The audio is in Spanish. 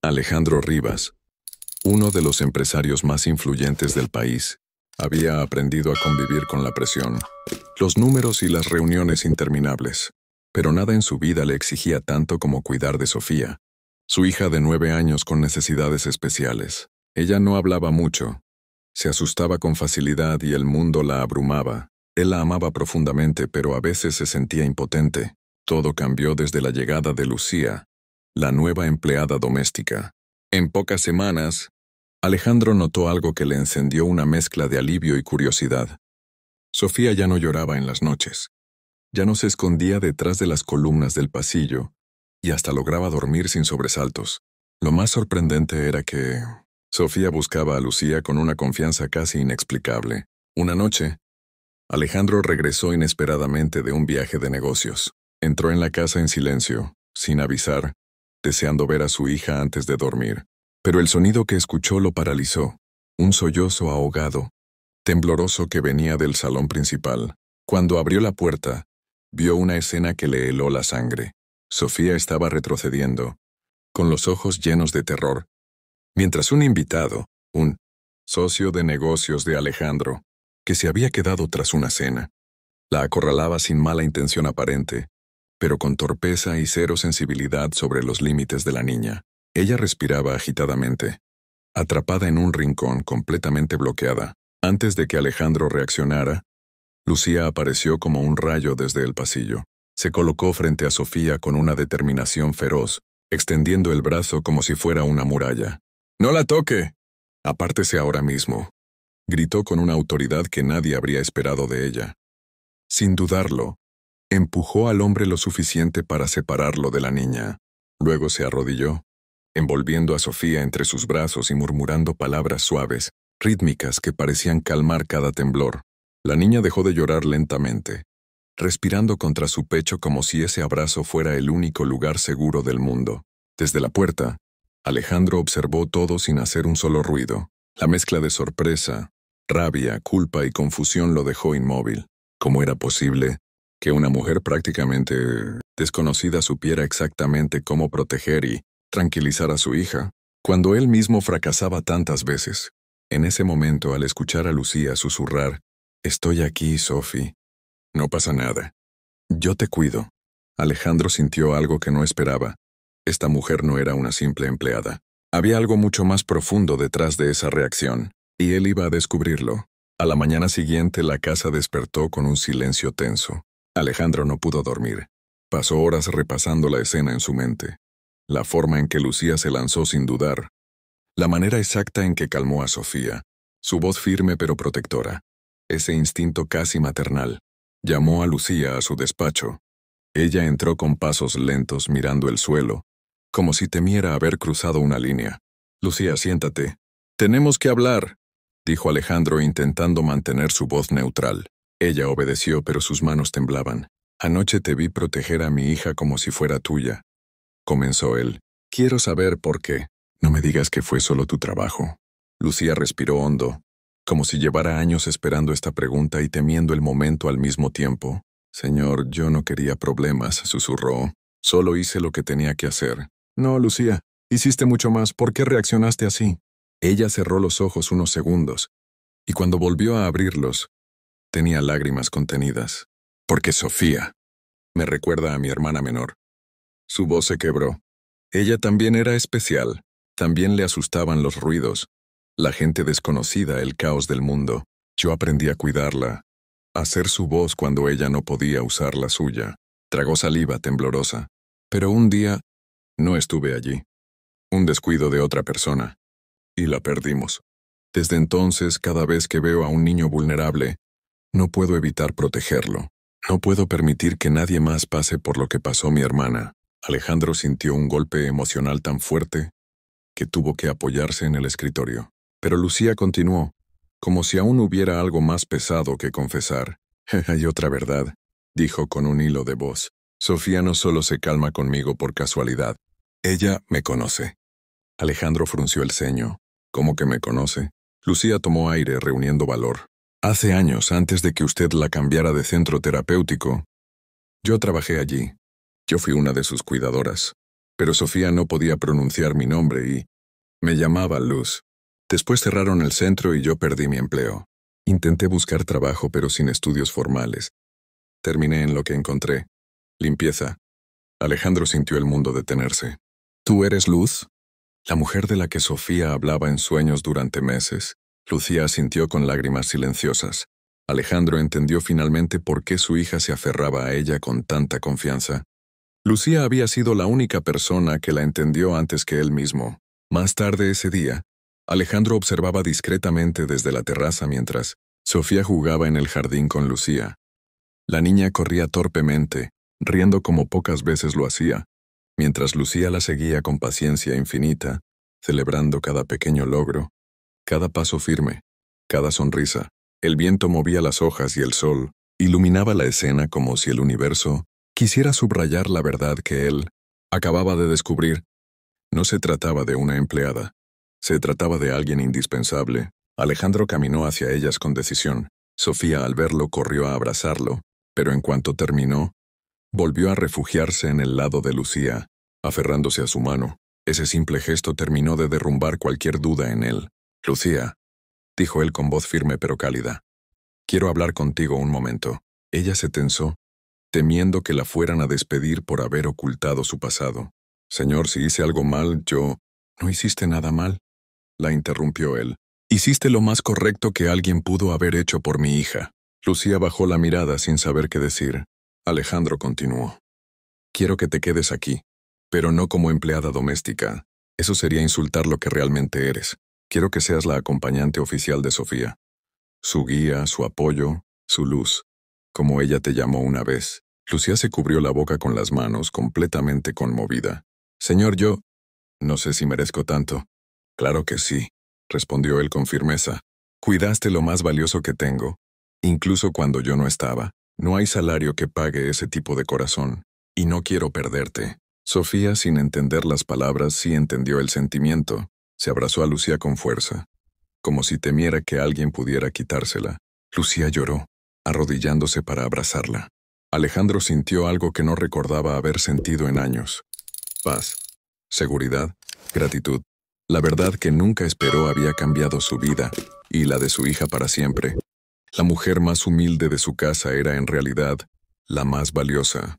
Alejandro Rivas, uno de los empresarios más influyentes del país, había aprendido a convivir con la presión, los números y las reuniones interminables, pero nada en su vida le exigía tanto como cuidar de Sofía, su hija de 9 años con necesidades especiales. Ella no hablaba mucho, se asustaba con facilidad y el mundo la abrumaba. Él la amaba profundamente, pero a veces se sentía impotente. Todo cambió desde la llegada de Lucía, la nueva empleada doméstica. En pocas semanas, Alejandro notó algo que le encendió una mezcla de alivio y curiosidad. Sofía ya no lloraba en las noches. Ya no se escondía detrás de las columnas del pasillo y hasta lograba dormir sin sobresaltos. Lo más sorprendente era que Sofía buscaba a Lucía con una confianza casi inexplicable. Una noche, Alejandro regresó inesperadamente de un viaje de negocios. Entró en la casa en silencio, sin avisar, deseando ver a su hija antes de dormir. Pero el sonido que escuchó lo paralizó, un sollozo ahogado, tembloroso que venía del salón principal. Cuando abrió la puerta, vio una escena que le heló la sangre. Sofía estaba retrocediendo, con los ojos llenos de terror, mientras un invitado, un socio de negocios de Alejandro, que se había quedado tras una cena, la acorralaba sin mala intención aparente, pero con torpeza y cero sensibilidad sobre los límites de la niña. Ella respiraba agitadamente, atrapada en un rincón completamente bloqueada. Antes de que Alejandro reaccionara, Lucía apareció como un rayo desde el pasillo. Se colocó frente a Sofía con una determinación feroz, extendiendo el brazo como si fuera una muralla. «¡No la toque! Apártese ahora mismo», gritó con una autoridad que nadie habría esperado de ella. Sin dudarlo, empujó al hombre lo suficiente para separarlo de la niña. Luego se arrodilló, envolviendo a Sofía entre sus brazos y murmurando palabras suaves, rítmicas que parecían calmar cada temblor. La niña dejó de llorar lentamente, respirando contra su pecho como si ese abrazo fuera el único lugar seguro del mundo. Desde la puerta, Alejandro observó todo sin hacer un solo ruido. La mezcla de sorpresa, rabia, culpa y confusión lo dejó inmóvil. ¿Cómo era posible que una mujer prácticamente desconocida supiera exactamente cómo proteger y tranquilizar a su hija, cuando él mismo fracasaba tantas veces? En ese momento, al escuchar a Lucía susurrar, «Estoy aquí, Sophie. No pasa nada. Yo te cuido», Alejandro sintió algo que no esperaba. Esta mujer no era una simple empleada. Había algo mucho más profundo detrás de esa reacción, y él iba a descubrirlo. A la mañana siguiente, la casa despertó con un silencio tenso. Alejandro no pudo dormir. Pasó horas repasando la escena en su mente. La forma en que Lucía se lanzó sin dudar. La manera exacta en que calmó a Sofía. Su voz firme pero protectora. Ese instinto casi maternal. Llamó a Lucía a su despacho. Ella entró con pasos lentos mirando el suelo, como si temiera haber cruzado una línea. «Lucía, siéntate. Tenemos que hablar», dijo Alejandro intentando mantener su voz neutral. Ella obedeció, pero sus manos temblaban. «Anoche te vi proteger a mi hija como si fuera tuya», comenzó él. «Quiero saber por qué. No me digas que fue solo tu trabajo». Lucía respiró hondo, como si llevara años esperando esta pregunta y temiendo el momento al mismo tiempo. «Señor, yo no quería problemas», susurró. «Solo hice lo que tenía que hacer». «No, Lucía, hiciste mucho más. ¿Por qué reaccionaste así?» Ella cerró los ojos unos segundos, y cuando volvió a abrirlos, tenía lágrimas contenidas. «Porque Sofía me recuerda a mi hermana menor». Su voz se quebró. Ella también era especial. También le asustaban los ruidos, la gente desconocida, el caos del mundo. Yo aprendí a cuidarla, a hacer su voz cuando ella no podía usar la suya. Tragó saliva temblorosa. Pero un día no estuve allí. Un descuido de otra persona. Y la perdimos. Desde entonces, cada vez que veo a un niño vulnerable, no puedo evitar protegerlo. No puedo permitir que nadie más pase por lo que pasó mi hermana. Alejandro sintió un golpe emocional tan fuerte que tuvo que apoyarse en el escritorio. Pero Lucía continuó, como si aún hubiera algo más pesado que confesar. «Hay otra verdad», dijo con un hilo de voz. «Sofía no solo se calma conmigo por casualidad. Ella me conoce». Alejandro frunció el ceño. «¿Cómo que me conoce?» Lucía tomó aire, reuniendo valor. «Hace años, antes de que usted la cambiara de centro terapéutico, yo trabajé allí. Yo fui una de sus cuidadoras. pero Sofía no podía pronunciar mi nombre y me llamaba Luz. Después cerraron el centro y yo perdí mi empleo. Intenté buscar trabajo pero sin estudios formales. Terminé en lo que encontré. Limpieza. Alejandro sintió el mundo detenerse. ¿Tú eres Luz? La mujer de la que Sofía hablaba en sueños durante meses. Lucía asintió con lágrimas silenciosas. Alejandro entendió finalmente por qué su hija se aferraba a ella con tanta confianza. Lucía había sido la única persona que la entendió antes que él mismo. Más tarde ese día, Alejandro observaba discretamente desde la terraza mientras Sofía jugaba en el jardín con Lucía. La niña corría torpemente, riendo como pocas veces lo hacía, mientras Lucía la seguía con paciencia infinita, celebrando cada pequeño logro, cada paso firme, cada sonrisa. El viento movía las hojas y el sol iluminaba la escena como si el universo quisiera subrayar la verdad que él acababa de descubrir. No se trataba de una empleada, se trataba de alguien indispensable. Alejandro caminó hacia ellas con decisión. Sofía, al verlo, corrió a abrazarlo, pero en cuanto terminó, volvió a refugiarse en el lado de Lucía, aferrándose a su mano. Ese simple gesto terminó de derrumbar cualquier duda en él. «Lucía», dijo él con voz firme pero cálida, «quiero hablar contigo un momento». Ella se tensó, temiendo que la fueran a despedir por haber ocultado su pasado. «Señor, si hice algo mal, yo...». «No hiciste nada mal», la interrumpió él. «Hiciste lo más correcto que alguien pudo haber hecho por mi hija». Lucía bajó la mirada sin saber qué decir. Alejandro continuó. «Quiero que te quedes aquí, pero no como empleada doméstica. Eso sería insultar lo que realmente eres. Quiero que seas la acompañante oficial de Sofía. Su guía, su apoyo, su luz, como ella te llamó una vez». Lucía se cubrió la boca con las manos, completamente conmovida. «Señor, yo... no sé si merezco tanto». «Claro que sí», respondió él con firmeza. «Cuidaste lo más valioso que tengo. Incluso cuando yo no estaba. No hay salario que pague ese tipo de corazón. Y no quiero perderte». Sofía, sin entender las palabras, sí entendió el sentimiento. Se abrazó a Lucía con fuerza, como si temiera que alguien pudiera quitársela. Lucía lloró, arrodillándose para abrazarla. Alejandro sintió algo que no recordaba haber sentido en años. Paz, seguridad, gratitud. La verdad que nunca esperó había cambiado su vida, y la de su hija para siempre. La mujer más humilde de su casa era en realidad la más valiosa.